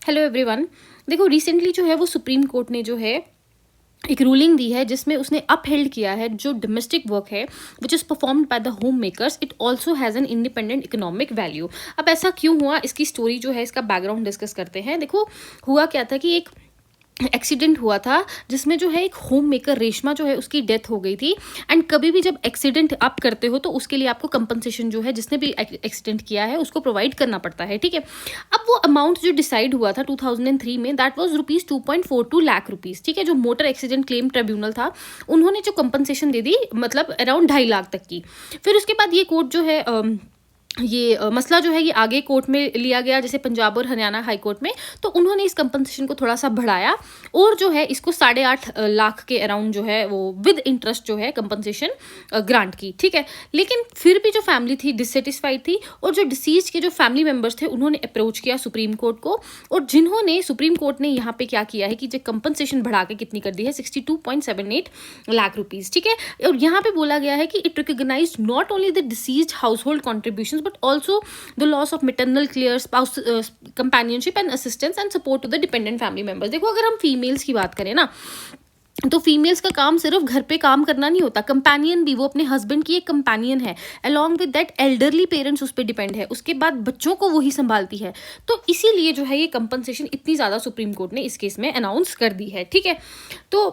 Hello everyone. देखो recently जो है वो सुप्रीम कोर्ट ने जो है एक रूलिंग दी है जिसमें उसने अपहेल्ड किया है जो डोमेस्टिक वर्क है which is performed by the home makers it also has an independent economic value. अब ऐसा क्यों हुआ, इसकी स्टोरी जो है, इसका बैकग्राउंड डिस्कस करते हैं। देखो हुआ क्या था कि एक एक्सीडेंट हुआ था जिसमें जो है एक होम मेकर रेशमा जो है उसकी डेथ हो गई थी। एंड कभी भी जब एक्सीडेंट आप करते हो तो उसके लिए आपको कंपनसेशन जो है जिसने भी एक्सीडेंट किया है उसको प्रोवाइड करना पड़ता है, ठीक है। अब वो अमाउंट जो डिसाइड हुआ था 2003 में that was rupees 2.42 lakh rupees, ठीक है। जो मोटर एक्सीडेंट क्लेम ट्रिब्यूनल था उन्होंने जो कंपनसेशन दे दी मतलब अराउंड 2.5 लाख तक की। फिर उसके बाद ये कोर्ट जो है ये मसला जो है ये आगे कोर्ट में लिया गया, जैसे पंजाब और हरियाणा हाई कोर्ट में। तो उन्होंने इस कंपनसेशन को थोड़ा सा बढ़ाया और जो है इसको 8.5 लाख के अराउंड जो है वो विद इंटरेस्ट जो है कंपनसेशन ग्रांट की, ठीक है। लेकिन फिर भी जो फैमिली थी डिससेटिस्फाइड थी और जो डिसीज के जो फैमिली मेम्बर्स थे उन्होंने अप्रोच किया सुप्रीम कोर्ट को, और जिन्होंने सुप्रीम कोर्ट ने यहाँ पे क्या किया है कि जो कंपनसेशन बढ़ा के कितनी कर दी है 62.78 लाख रुपीज, ठीक है। और यहाँ पे बोला गया है कि it recognized not only the deceased household contribution but also the loss of maternal care, spouse companionship and assistance and support to the dependent family members। देखो अगर हम फीमेल्स की बात करें ना तो फीमेल्स का काम सिर्फ घर पे काम करना नहीं होता, कंपेनियन भी, वो अपने हस्बैंड की एक कंपेनियन है। Along with that elderly parents उस पर डिपेंड है, उसके बाद बच्चों को वही संभालती है। तो इसीलिए जो है ये कंपनसेशन इतनी ज़्यादा सुप्रीम कोर्ट ने इस केस में अनाउंस कर दी है, ठीक है। तो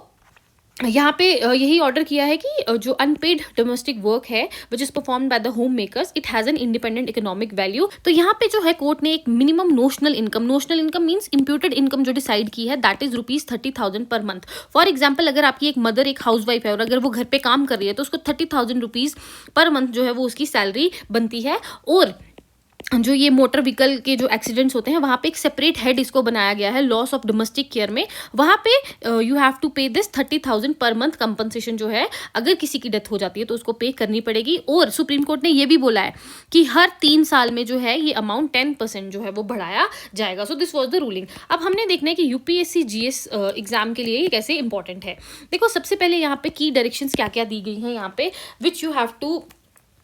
यहाँ पे यही ऑर्डर किया है कि जो अनपेड डोमेस्टिक वर्क है which is perform by the home makers it has an independent economic value. तो यहाँ पे जो है कोर्ट ने एक minimum notional income means imputed income जो डिसाइड की है that is ₹30,000 per month. For example अगर आपकी एक मदर एक हाउस वाइफ है और अगर वो घर पे काम कर रही है तो उसको ₹30,000 पर मंथ जो है वो उसकी सैलरी बनती है। और जो ये मोटर व्हीकल के जो एक्सीडेंट्स होते हैं वहाँ पे एक सेपरेट हेड इसको बनाया गया है लॉस ऑफ डोमेस्टिक केयर में, वहाँ पे यू हैव टू पे दिस 30,000 पर मंथ कंपनसेशन जो है अगर किसी की डेथ हो जाती है तो उसको पे करनी पड़ेगी। और सुप्रीम कोर्ट ने ये भी बोला है कि हर 3 साल में जो है ये अमाउंट 10% जो है वो बढ़ाया जाएगा। So this was the ruling. अब हमने देखना है कि यूपीएससी जीएस एग्जाम के लिए ये कैसे इंपॉर्टेंट है। देखो सबसे पहले यहाँ पे की डायरेक्शंस क्या क्या दी गई हैं यहाँ पे which you have to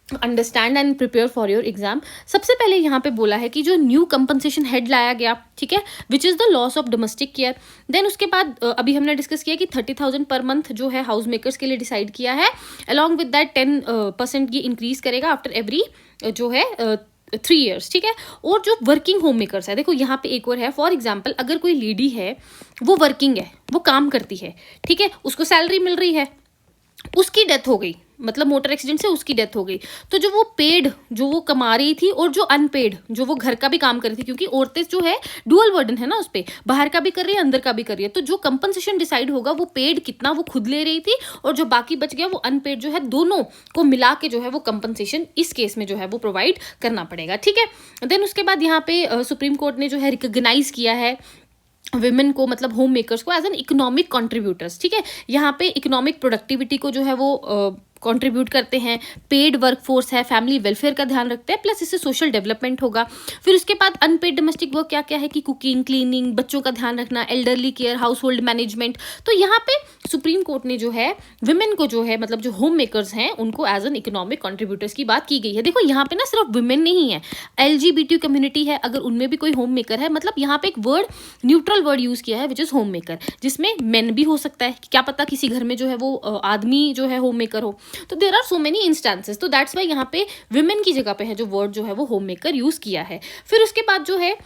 understand and prepare for your exam. सबसे पहले यहाँ पे बोला है कि जो न्यू कंपनसेशन हेड लाया गया, ठीक है, which is the loss of domestic care. Then उसके बाद अभी हमने डिस्कस किया कि 30,000 पर मंथ जो है हाउस मेकर्स के लिए डिसाइड किया है। अलॉन्ग विद दैट 10% ये इंक्रीज करेगा आफ्टर एवरी जो है 3 ईयर्स, ठीक है। और जो वर्किंग होम मेकर्स है, देखो यहाँ पे एक और है, फॉर एग्जाम्पल अगर कोई लेडी है वो वर्किंग है, वो काम करती है, ठीक है, उसको सैलरी मिल रही है, उसकी डेथ हो गई, मतलब मोटर एक्सीडेंट से उसकी डेथ हो गई, तो जो वो पेड जो वो कमा रही थी और जो अनपेड जो वो घर का भी काम कर रही थी, क्योंकि औरतें जो है डुअल वर्डन है ना, उस पर बाहर का भी कर रही है अंदर का भी कर रही है, तो जो कंपनसेशन डिसाइड होगा वो पेड कितना वो खुद ले रही थी और जो बाकी बच गया वो अनपेड जो है, दोनों को मिला के जो है वो कंपनसेशन इस केस में जो है वो प्रोवाइड करना पड़ेगा, ठीक है। देन उसके बाद यहाँ पे सुप्रीम कोर्ट ने जो है रिकॉग्नाइज किया है विमेन को, मतलब होम मेकर्स को, एज एन इकोनॉमिक कॉन्ट्रीब्यूटर्स, ठीक है। यहाँ पे इकोनॉमिक प्रोडक्टिविटी को जो है वो कंट्रीब्यूट करते हैं, पेड वर्क फोर्स है, फैमिली वेलफेयर का ध्यान रखते हैं, प्लस इससे सोशल डेवलपमेंट होगा। फिर उसके बाद अनपेड डोमेस्टिक वर्क क्या क्या है कि कुकिंग, क्लीनिंग, बच्चों का ध्यान रखना, elderly care, house hold management. तो यहाँ पे सुप्रीम कोर्ट ने जो है विमेन को जो है मतलब जो होम मेकर्स हैं उनको एज एन इकोनॉमिक कॉन्ट्रीब्यूटर्स की बात की गई है। देखो यहाँ पे ना सिर्फ विमेन नहीं है, LGBT कम्युनिटी है, अगर उनमें भी कोई होम मेकर है, मतलब यहाँ पे एक वर्ड न्यूट्रल वर्ड यूज किया है विच इज होम मेकर, जिसमें मेन भी हो सकता है, क्या पता किसी घर में जो है वो आदमी जो है होम मेकर हो। तो there are so many instances, तो दैट्स वाई यहाँ पे विमेन की जगह पे है जो वर्ड जो है वो होम मेकर यूज किया है। फिर उसके बाद जो है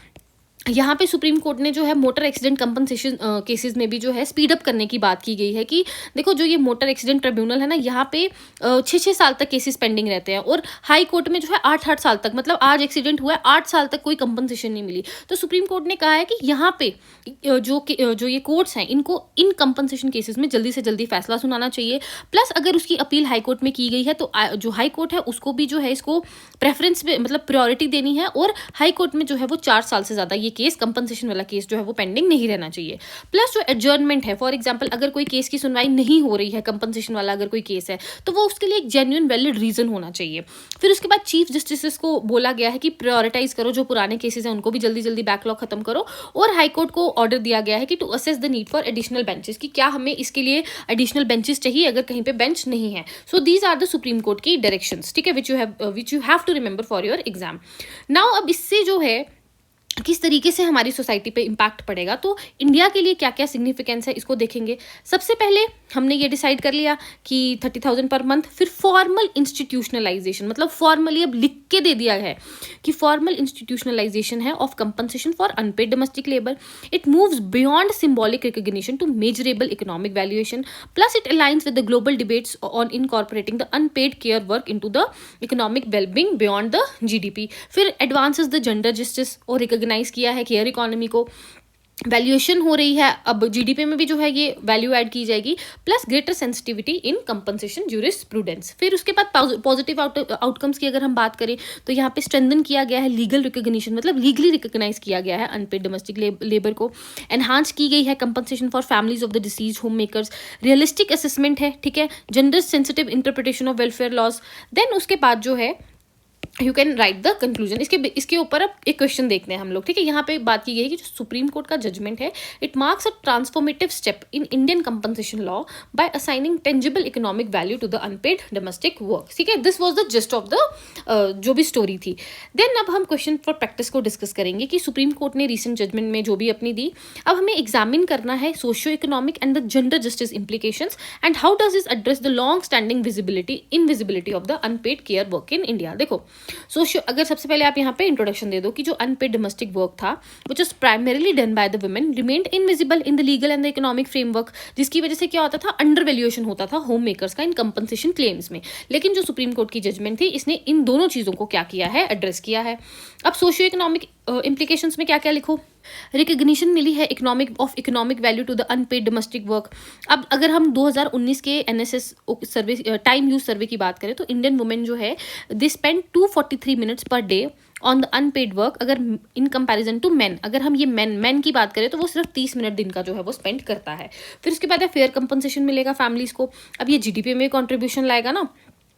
यहाँ पे सुप्रीम कोर्ट ने जो है मोटर एक्सीडेंट कंपनसेशन केसेस में भी जो है स्पीड अप करने की बात की गई है कि देखो जो ये मोटर एक्सीडेंट ट्रिब्यूनल है ना, यहाँ पे 6-6 साल तक केसेस पेंडिंग रहते हैं और हाई कोर्ट में जो है 8-8 साल तक, मतलब आज एक्सीडेंट हुआ है 8 साल तक कोई कंपनसेशन नहीं मिली। तो सुप्रीम कोर्ट ने कहा है कि यहाँ पे जो ये कोर्ट्स हैं इनको इन कंपनसेशन केसेस में जल्दी से जल्दी फैसला सुनाना चाहिए। प्लस अगर उसकी अपील हाई कोर्ट में की गई है तो जो हाई कोर्ट है उसको भी जो है इसको प्रेफरेंस पे मतलब प्रायोरिटी देनी है, और हाई कोर्ट में जो है वो 4 साल से ज़्यादा ये केस कंपनसेशन वाला केस जो है वो पेंडिंग नहीं रहना चाहिए। प्लस जो एडजर्नमेंट है, फॉर एग्जांपल अगर कोई केस की सुनवाई नहीं हो रही है, कंपनसेशन वाला अगर कोई केस है, तो वो उसके लिए एक जेन्युइन वैलिड रीजन होना चाहिए। फिर उसके बाद चीफ जस्टिस को बोला गया है कि प्रायोरिटाइज करो, जो पुराने केसेस हैं उनको भी जल्दी जल्दी बैकलॉग खत्म करो। और हाईकोर्ट को ऑर्डर दिया गया है कि to assess the need for additional benches, कि क्या हमें इसके लिए एडिशनल बेंचेस चाहिए अगर कहीं पे बेंच नहीं है। So these are the Supreme Court की डायरेक्शंस, ठीक है, which you have to remember for your exam. Now अब इससे जो है किस तरीके से हमारी सोसाइटी पे इम्पैक्ट पड़ेगा। तो इंडिया के लिए क्या क्या सिग्निफिकेंस है इसको देखेंगे। सबसे पहले हमने ये डिसाइड कर लिया कि 30,000 पर मंथ। फिर फॉर्मल इंस्टीट्यूशनलाइजेशन, मतलब फॉर्मली अब लिख के दे दिया है कि फॉर्मल इंस्टीट्यूशनलाइजेशन है of compensation for unpaid domestic labour. It moves beyond symbolic recognition to measurable economic valuation, plus it aligns with the global debates on incorporating the unpaid care work into the economic wellbeing beyond the GDP. फिर advances the gender justice और recognize किया है care economy को। Valuation हो रही है अब GDP में भी जो है ये वैल्यू ऐड की जाएगी, प्लस ग्रेटर सेंसिटिविटी इन कंपनसेशन ज्यूरिस्प्रूडेंस। फिर उसके बाद पॉजिटिव आउटकम्स की अगर हम बात करें तो यहाँ पे स्ट्रेंथन किया गया है लीगल रिकॉग्निशन, मतलब लीगली रिकॉग्नाइज किया गया है अनपेड डोमेस्टिक लेबर को। एनहांस की गई है compensation for families of the deceased home makers. Realistic assessment है, ठीक है, gender sensitive interpretation of welfare laws. Then उसके बाद जो है you can write the conclusion. इसके ऊपर अब एक क्वेश्चन देखते हैं हम लोग, ठीक है। यहाँ पे बात की गई है कि जो सुप्रीम कोर्ट का जजमेंट है, it marks a transformative step in Indian compensation law by assigning tangible economic value to the unpaid domestic work, ठीक है। This was the gist of the जो भी स्टोरी थी। देन अब हम क्वेश्चन फॉर प्रैक्टिस को डिस्कस करेंगे कि सुप्रीम कोर्ट ने रिसेंट जजमेंट में जो भी अपनी दी, अब हमें एग्जामिन करना है socio economic and the gender justice implications and how does this address the long standing invisibility of the unpaid care work in India. देखो सोशियो, अगर सबसे पहले आप यहाँ पे इंट्रोडक्शन दे दो कि जो अनपेड डोमेस्टिक वर्क था which is primarily done by the women remained invisible in the legal and the economic framework, जिसकी वजह से क्या होता था, अंडर वैल्यूएशन होता था होम मेकर्स का इन कंपनसेशन क्लेम्स में। लेकिन जो सुप्रीम कोर्ट की जजमेंट थी इसने इन दोनों चीज़ों को क्या किया है, एड्रेस किया है। अब सोशियो इकोनॉमिक इम्प्लीकेशंस में क्या क्या लिखो। रिकग्निशन मिली है economic value to the unpaid domestic work. अब अगर हम 2019 के NSS survey time use survey की बात करें तो इंडियन वुमेन जो है they spend 243 minutes per day on the unpaid work, अगर इन कंपैरिजन टू मैन, अगर हम ये मैन की बात करें तो वो सिर्फ 30 मिनट दिन का जो है वो स्पेंड करता है। फिर उसके बाद फेयर कंपनसेशन मिलेगा फैमिलीज को। अब ये जीडीपी में कॉन्ट्रीब्यूशन लाएगा ना,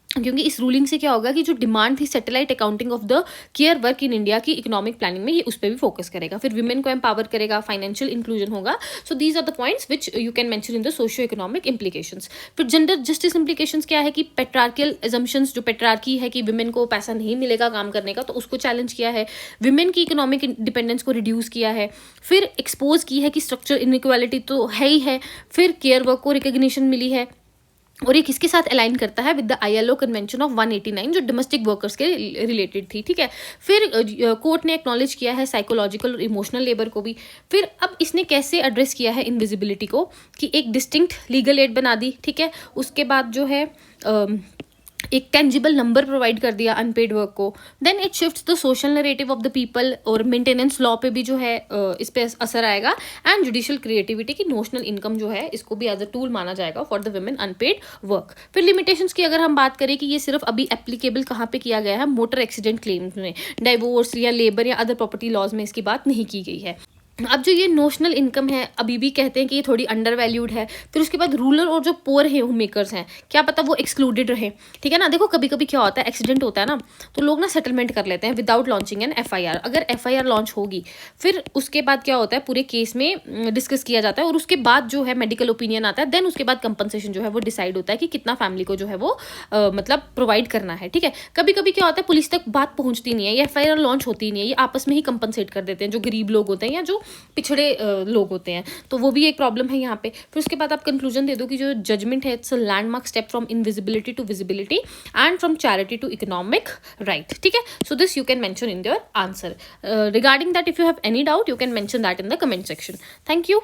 क्योंकि इस रूलिंग से क्या होगा कि जो डिमांड थी satellite accounting of the care work in India की इकोनॉमिक प्लानिंग में, ये उस पर भी फोकस करेगा। फिर विमेन को एम्पावर करेगा, फाइनेंशियल इंक्लूजन होगा। So these are the points which you can mention in the socio economic implications. फिर जेंडर जस्टिस इम्प्लीकेशंस क्या है कि पेट्रार्कियल एजम्पशंस, जो पेट्रार्की है कि विमेन को पैसा नहीं मिलेगा काम करने का, तो उसको चैलेंज किया है। विमेन की इकोनॉमिक इंडिपेंडेंस को रिड्यूस किया है। फिर एक्सपोज की है कि स्ट्रक्चर इनइक्वालिटी तो है ही है। फिर केयर वर्क को रिकग्निशन मिली है और ये किसके साथ अलाइन करता है, with the ILO convention of 189 जो डोमेस्टिक वर्कर्स के रिलेटेड थी, ठीक है। फिर कोर्ट ने एक्नॉलेज किया है साइकोलॉजिकल और इमोशनल लेबर को भी। फिर अब इसने कैसे एड्रेस किया है इनविजिबिलिटी को, कि एक डिस्टिंक्ट लीगल एड बना दी, ठीक है। उसके बाद जो है एक टेंजिबल नंबर प्रोवाइड कर दिया अनपेड वर्क को। Then it shifts the social narrative of the people, और मेंटेनेंस लॉ पे भी जो है इस पे असर आएगा। एंड जुडिशियल क्रिएटिविटी की नोशनल इनकम जो है इसको भी एज अ टूल माना जाएगा for the women unpaid work. फिर लिमिटेशंस की अगर हम बात करें कि ये सिर्फ अभी एप्लीकेबल कहाँ पे किया गया है, मोटर एक्सीडेंट क्लेम्स में, डाइवोर्स या लेबर या अदर प्रॉपर्टी लॉज में इसकी बात नहीं की गई है। अब जो ये नोशनल इनकम है अभी भी कहते हैं कि ये थोड़ी अंडर वैल्यूड है। फिर उसके बाद रूरल और जो पोअर है होम मेकर्स हैं, क्या पता वो एक्सक्लूडेड रहे, ठीक है ना। देखो कभी कभी क्या होता है, एक्सीडेंट होता है ना, तो लोग ना सेटलमेंट कर लेते हैं विदाउट लॉन्चिंग एन FIR। अगर FIR लॉन्च होगी फिर उसके बाद क्या होता है, पूरे केस में डिस्कस किया जाता है और उसके बाद जो है मेडिकल ओपिनियन आता है। देन उसके बाद कंपनसेशन जो है वो डिसाइड होता है कि कितना फैमिली को जो है वो मतलब प्रोवाइड करना है, ठीक है। कभी कभी क्या होता है, पुलिस तक बात पहुंचती नहीं है, ये FIR लॉन्च होती नहीं है, ये आपस में ही कंपनसेट कर देते हैं जो गरीब लोग होते हैं या जो पिछड़े लोग होते हैं, तो वो भी एक प्रॉब्लम है यहाँ पे। फिर उसके बाद आप कंक्लूजन दे दो कि जो जजमेंट है it's a landmark step from invisibility to visibility and from charity to economic right, ठीक है। So this you can mention in your answer. Regarding that if you have any doubt you can mention that in the comment section. Thank you.